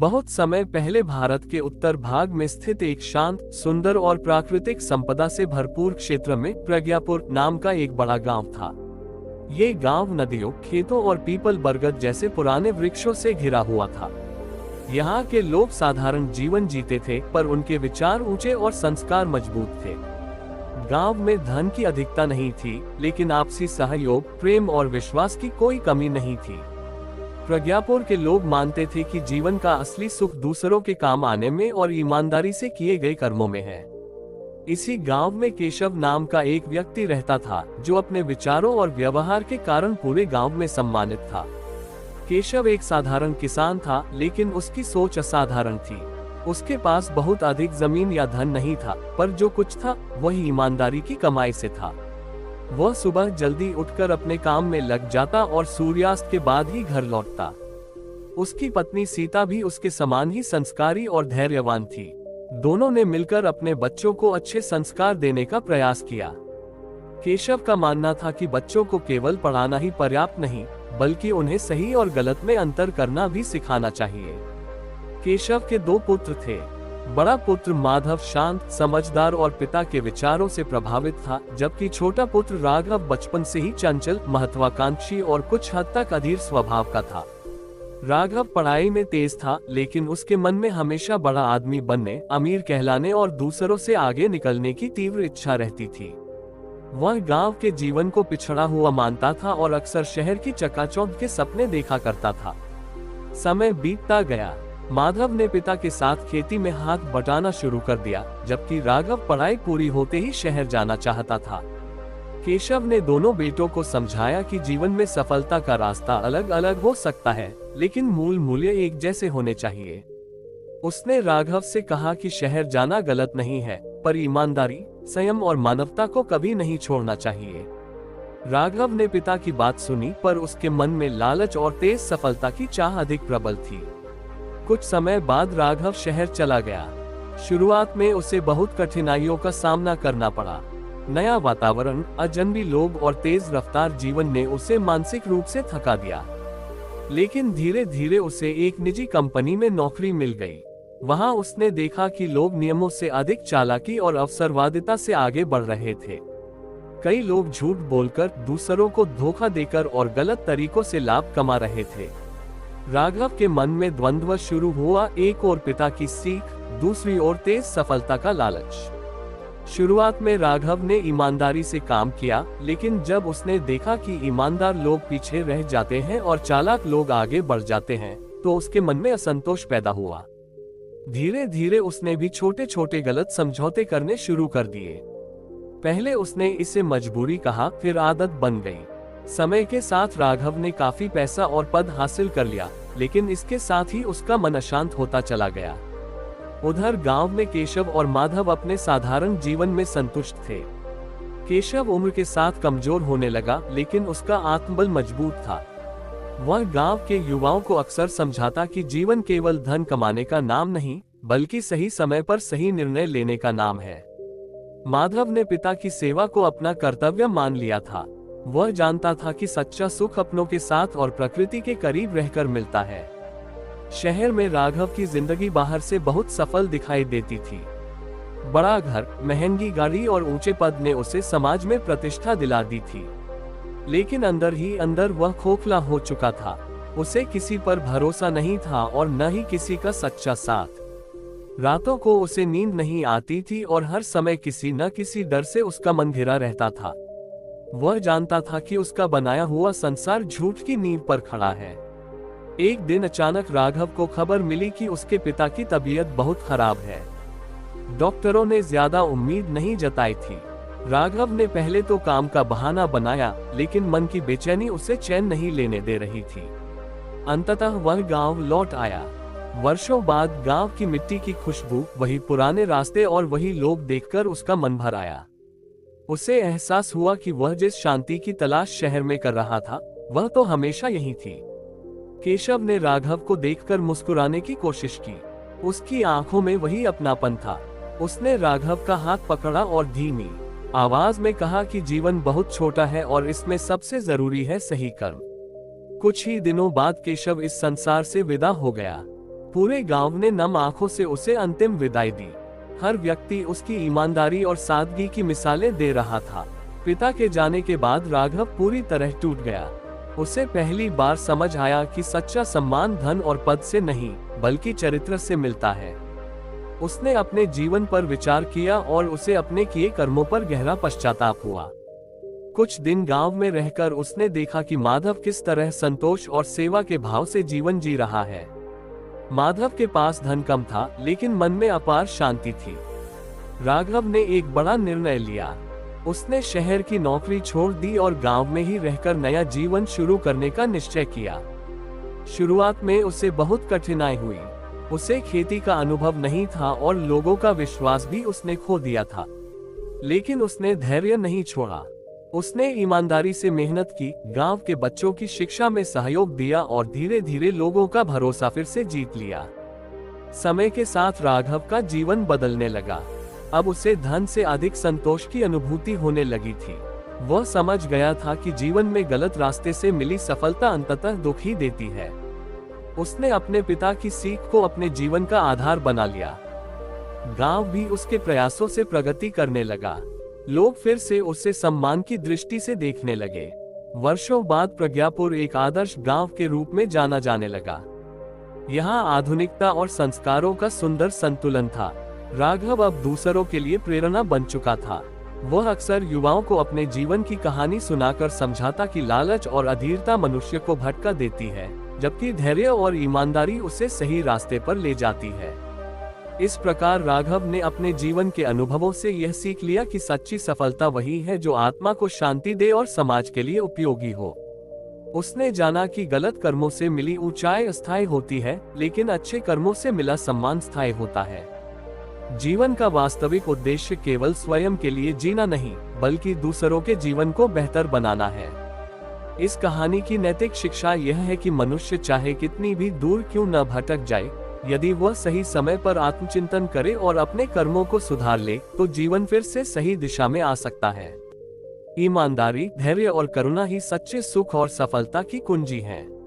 बहुत समय पहले भारत के उत्तर भाग में स्थित एक शांत, सुंदर और प्राकृतिक संपदा से भरपूर क्षेत्र में प्रज्ञापुर नाम का एक बड़ा गांव था। ये गांव नदियों, खेतों और पीपल बरगद जैसे पुराने वृक्षों से घिरा हुआ था। यहाँ के लोग साधारण जीवन जीते थे, पर उनके विचार ऊंचे और संस्कार मजबूत थे। गांव में धन की अधिकता नहीं थी, लेकिन आपसी सहयोग, प्रेम और विश्वास की कोई कमी नहीं थी। प्रज्ञापुर के लोग मानते थे कि जीवन का असली सुख दूसरों के काम आने में और ईमानदारी से किए गए कर्मों में है। इसी गांव में केशव नाम का एक व्यक्ति रहता था, जो अपने विचारों और व्यवहार के कारण पूरे गांव में सम्मानित था। केशव एक साधारण किसान था, लेकिन उसकी सोच असाधारण थी। उसके पास बहुत अधिक जमीन या धन नहीं था, पर जो कुछ था वह ईमानदारी की कमाई से था। वह सुबह जल्दी उठकर अपने काम में लग जाता और सूर्यास्त के बाद ही घर लौटता। उसकी पत्नी सीता भी उसके समान ही संस्कारी और धैर्यवान थी। दोनों ने मिलकर अपने बच्चों को अच्छे संस्कार देने का प्रयास किया। केशव का मानना था कि बच्चों को केवल पढ़ाना ही पर्याप्त नहीं, बल्कि उन्हें सही और गलत में अंतर करना भी सिखाना चाहिए। केशव के दो पुत्र थे। बड़ा पुत्र माधव शांत, समझदार और पिता के विचारों से प्रभावित था, जबकि छोटा पुत्र राघव बचपन से ही चंचल, महत्वाकांक्षी और कुछ हद तक अधीर स्वभाव का था। राघव पढ़ाई में तेज था, लेकिन उसके मन में हमेशा बड़ा आदमी बनने, अमीर कहलाने और दूसरों से आगे निकलने की तीव्र इच्छा रहती थी। वह गांव के जीवन को पिछड़ा हुआ मानता था और अक्सर शहर की चकाचौंध के सपने देखा करता था। समय बीतता गया। माधव ने पिता के साथ खेती में हाथ बटाना शुरू कर दिया, जबकि राघव पढ़ाई पूरी होते ही शहर जाना चाहता था। केशव ने दोनों बेटों को समझाया कि जीवन में सफलता का रास्ता अलग अलग हो सकता है, लेकिन मूल मूल्य एक जैसे होने चाहिए। उसने राघव से कहा कि शहर जाना गलत नहीं है, पर ईमानदारी, संयम और मानवता को कभी नहीं छोड़ना चाहिए। राघव ने पिता की बात सुनी, पर उसके मन में लालच और तेज सफलता की चाह अधिक प्रबल थी। कुछ समय बाद राघव शहर चला गया। शुरुआत में उसे बहुत कठिनाइयों का सामना करना पड़ा। नया वातावरण, अजनबी लोग और तेज रफ्तार जीवन ने उसे मानसिक रूप से थका दिया। लेकिन धीरे धीरे उसे एक निजी कंपनी में नौकरी मिल गई। वहां उसने देखा कि लोग नियमों से अधिक चालाकी और अवसरवादिता से आगे बढ़ रहे थे। कई लोग झूठ बोलकर, दूसरों को धोखा देकर और गलत तरीकों से लाभ कमा रहे थे। राघव के मन में द्वंद्व शुरू हुआ, एक और पिता की सीख, दूसरी ओर तेज सफलता का लालच। शुरुआत में राघव ने ईमानदारी से काम किया, लेकिन जब उसने देखा कि ईमानदार लोग पीछे रह जाते हैं और चालाक लोग आगे बढ़ जाते हैं, तो उसके मन में असंतोष पैदा हुआ। धीरे धीरे उसने भी छोटे छोटे गलत समझौते करने शुरू कर दिए। पहले उसने इसे मजबूरी कहा, फिर आदत बन गई। समय के साथ राघव ने काफी पैसा और पद हासिल कर लिया, लेकिन इसके साथ ही उसका मन अशांत होता चला गया। उधर गांव में केशव और माधव अपने साधारण जीवन में संतुष्ट थे। केशव उम्र के साथ कमजोर होने लगा, लेकिन उसका आत्मबल मजबूत था। वह गांव के युवाओं को अक्सर समझाता कि जीवन केवल धन कमाने का नाम नहीं, बल्कि सही समय पर सही निर्णय लेने का नाम है। माधव ने पिता की सेवा को अपना कर्तव्य मान लिया था। वह जानता था कि सच्चा सुख अपनों के साथ और प्रकृति के करीब रहकर मिलता है। शहर में राघव की जिंदगी बाहर से बहुत सफल दिखाई देती थी। बड़ा घर, महंगी गाड़ी और ऊंचे पद ने उसे समाज में प्रतिष्ठा दिला दी थी, लेकिन अंदर ही अंदर वह खोखला हो चुका था। उसे किसी पर भरोसा नहीं था और न ही किसी का सच्चा साथ। रातों को उसे नींद नहीं आती थी और हर समय किसी न किसी डर से उसका मन घिरा रहता था। वह जानता था कि उसका बनाया हुआ संसार झूठ की नींव पर खड़ा है। एक दिन अचानक राघव को खबर मिली कि उसके पिता की तबीयत बहुत खराब है। डॉक्टरों ने ज्यादा उम्मीद नहीं जताई थी। राघव ने पहले तो काम का बहाना बनाया, लेकिन मन की बेचैनी उसे चैन नहीं लेने दे रही थी। अंततः वह गांव लौट आया। वर्षों बाद गांव की मिट्टी की खुशबू, वही पुराने रास्ते और वही लोग देखकर उसका मन भर आया। उसे एहसास हुआ कि वह जिस शांति की तलाश शहर में कर रहा था, वह तो हमेशा यही थी। केशव ने राघव को देखकर मुस्कुराने की कोशिश की। उसकी आंखों में वही अपनापन था। उसने राघव का हाथ पकड़ा और धीमी आवाज में कहा कि जीवन बहुत छोटा है और इसमें सबसे जरूरी है सही कर्म। कुछ ही दिनों बाद केशव इस संसार से विदा हो गया। पूरे गांव ने नम आंखों से उसे अंतिम विदाई दी। हर व्यक्ति उसकी ईमानदारी और सादगी की मिसालें दे रहा था। पिता के जाने के बाद राघव पूरी तरह टूट गया। उसे पहली बार समझ आया कि सच्चा सम्मान धन और पद से नहीं, बल्कि चरित्र से मिलता है। उसने अपने जीवन पर विचार किया और उसे अपने किए कर्मों पर गहरा पश्चाताप हुआ। कुछ दिन गांव में रहकर उसने देखा कि माधव किस तरह संतोष और सेवा के भाव से जीवन जी रहा है। माधव के पास धन कम था, लेकिन मन में अपार शांति थी। राघव ने एक बड़ा निर्णय लिया। उसने शहर की नौकरी छोड़ दी और गांव में ही रहकर नया जीवन शुरू करने का निश्चय किया। शुरुआत में उसे बहुत कठिनाई हुई। उसे खेती का अनुभव नहीं था और लोगों का विश्वास भी उसने खो दिया था। लेकिन उसने धैर्य नहीं छोड़ा। उसने ईमानदारी से मेहनत की, गांव के बच्चों की शिक्षा में सहयोग दिया और धीरे धीरे लोगों का भरोसा फिर से जीत लिया। समय के साथ राघव का जीवन बदलने लगा। अब उसे धन से अधिक संतोष की अनुभूति होने लगी थी। वह समझ गया था कि जीवन में गलत रास्ते से मिली सफलता अंततः दुख ही देती है। उसने अपने पिता की सीख को अपने जीवन का आधार बना लिया। गांव भी उसके प्रयासों से प्रगति करने लगा। लोग फिर से उसे सम्मान की दृष्टि से देखने लगे। वर्षों बाद प्रज्ञापुर एक आदर्श गांव के रूप में जाना जाने लगा। यहाँ आधुनिकता और संस्कारों का सुंदर संतुलन था। राघव अब दूसरों के लिए प्रेरणा बन चुका था। वह अक्सर युवाओं को अपने जीवन की कहानी सुनाकर समझाता कि लालच और अधीरता मनुष्य को भटका देती है, जबकि धैर्य और ईमानदारी उसे सही रास्ते पर ले जाती है। इस प्रकार राघव ने अपने जीवन के अनुभवों से यह सीख लिया कि सच्ची सफलता वही है जो आत्मा को शांति दे और समाज के लिए उपयोगी हो। उसने जाना कि गलत कर्मों से मिली ऊंचाई अस्थायी होती है, लेकिन अच्छे कर्मों से मिला सम्मान स्थायी होता है। जीवन का वास्तविक उद्देश्य केवल स्वयं के लिए जीना नहीं, बल्कि दूसरों के जीवन को बेहतर बनाना है। इस कहानी की नैतिक शिक्षा यह है कि मनुष्य चाहे कितनी भी दूर क्यों न भटक जाए, यदि वह सही समय पर आत्मचिंतन करे और अपने कर्मों को सुधार ले, तो जीवन फिर से सही दिशा में आ सकता है। ईमानदारी, धैर्य और करुणा ही सच्चे सुख और सफलता की कुंजी हैं।